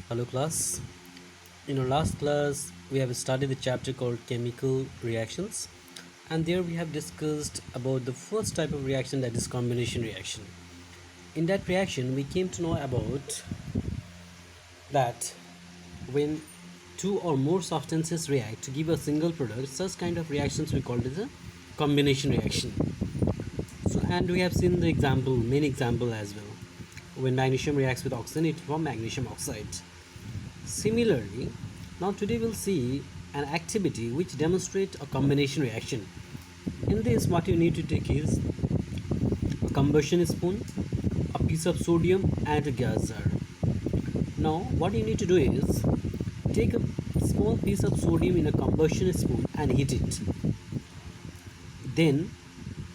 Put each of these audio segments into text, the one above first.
Hello class. In our last class, we have studied the chapter called chemical reactions, and there we have discussed about the first type of reaction, that is combination reaction. In that reaction, we came to know about that when two or more substances react to give a single product, such kind of reactions we called as a combination reaction. So, and we have seen the example, main example as well. When magnesium reacts with oxygen, it forms magnesium oxide. Similarly, now today we'll see an activity which demonstrates a combination reaction. In this, what you need to take is a combustion spoon, a piece of sodium, and a gas jar. Now, what you need to do is take a small piece of sodium in a combustion spoon and heat it. Then,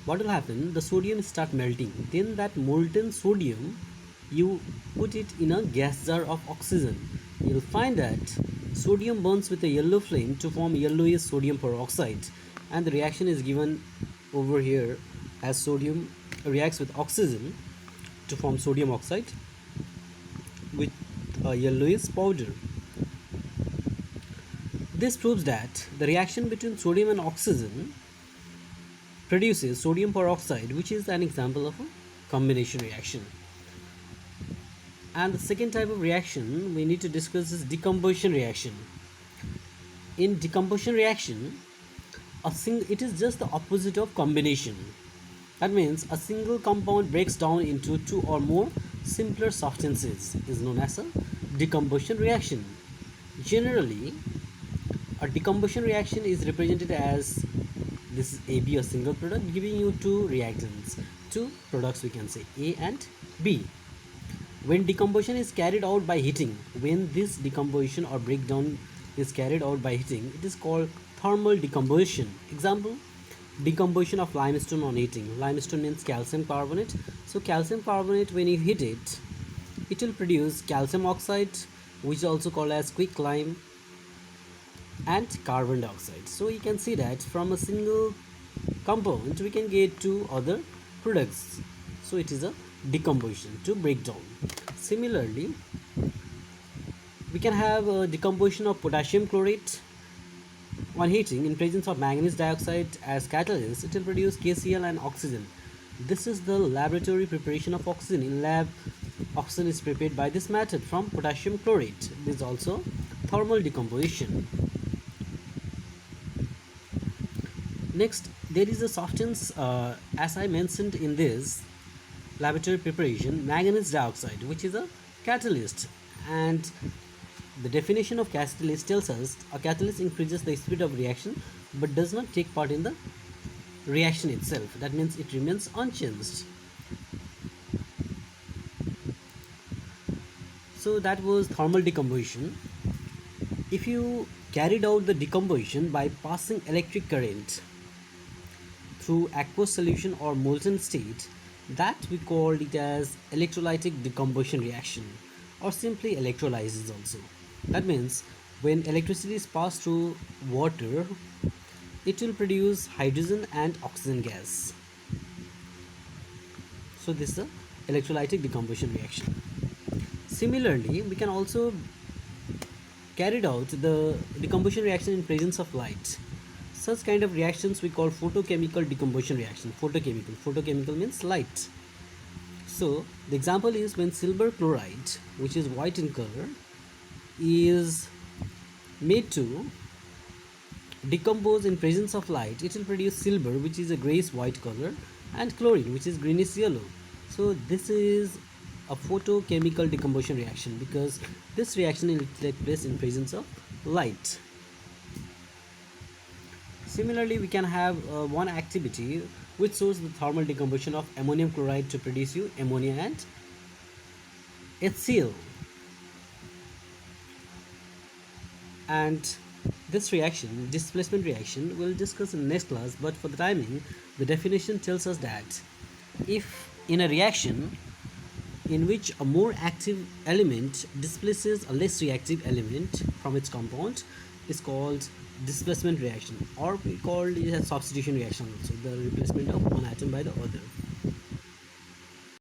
what will happen? The sodium start melting. Then that molten sodium, you put it in a gas jar of oxygen. You'll find that sodium burns with a yellow flame to form yellowish sodium peroxide, and the reaction is given over here as sodium reacts with oxygen to form sodium oxide with a yellowish powder. This proves that the reaction between sodium and oxygen produces sodium peroxide, which is an example of a combination reaction. And the second type of reaction we need to discuss is decomposition reaction. In decomposition reaction, it is just the opposite of combination. That means a single compound breaks down into two or more simpler substances is known as a decomposition reaction. Generally, a decomposition reaction is represented as this is AB, a single product, giving you two reactants, two products we can say A and B. When decomposition is carried out by heating, when this decomposition or breakdown is carried out by heating, it is called thermal decomposition. Example, decomposition of limestone on heating. Limestone means calcium carbonate. So calcium carbonate, when you heat it, it will produce calcium oxide, which is also called as quicklime, and carbon dioxide. So you can see that from a single compound we can get two other products. So it is a decomposition to break down. Similarly, we can have a decomposition of potassium chlorate on heating in presence of manganese dioxide as catalyst. It will produce KCl and oxygen. This is the laboratory preparation of oxygen. In lab, oxygen is prepared by this method from potassium chlorate. This is also thermal decomposition. Next, there is a substance, as I mentioned in this laboratory preparation, manganese dioxide, which is a catalyst. And the definition of catalyst tells us a catalyst increases the speed of reaction but does not take part in the reaction itself. That means it remains unchanged. So that was thermal decomposition. If you carried out the decomposition by passing electric current through aqueous solution or molten state, that we called it as electrolytic decomposition reaction, or simply electrolysis also. That means when electricity is passed through water, it will produce hydrogen and oxygen gas. So this is a electrolytic decomposition reaction. Similarly, we can also carried out the decomposition reaction in presence of light. Such kind of reactions we call photochemical decomposition reaction. Photochemical means light. So the example is when silver chloride, which is white in color, is made to decompose in presence of light, it will produce silver, which is a grayish white color, and chlorine, which is greenish yellow. So this is a photochemical decomposition reaction because this reaction will take place in presence of light. Similarly, we can have one activity which shows the thermal decomposition of ammonium chloride to produce you ammonia and HCl. And this reaction, displacement reaction, we'll discuss in the next class, but for the timing, the definition tells us that if in a reaction in which a more active element displaces a less reactive element from its compound is called displacement reaction, or we call it a substitution reaction also, the replacement of one atom by the other.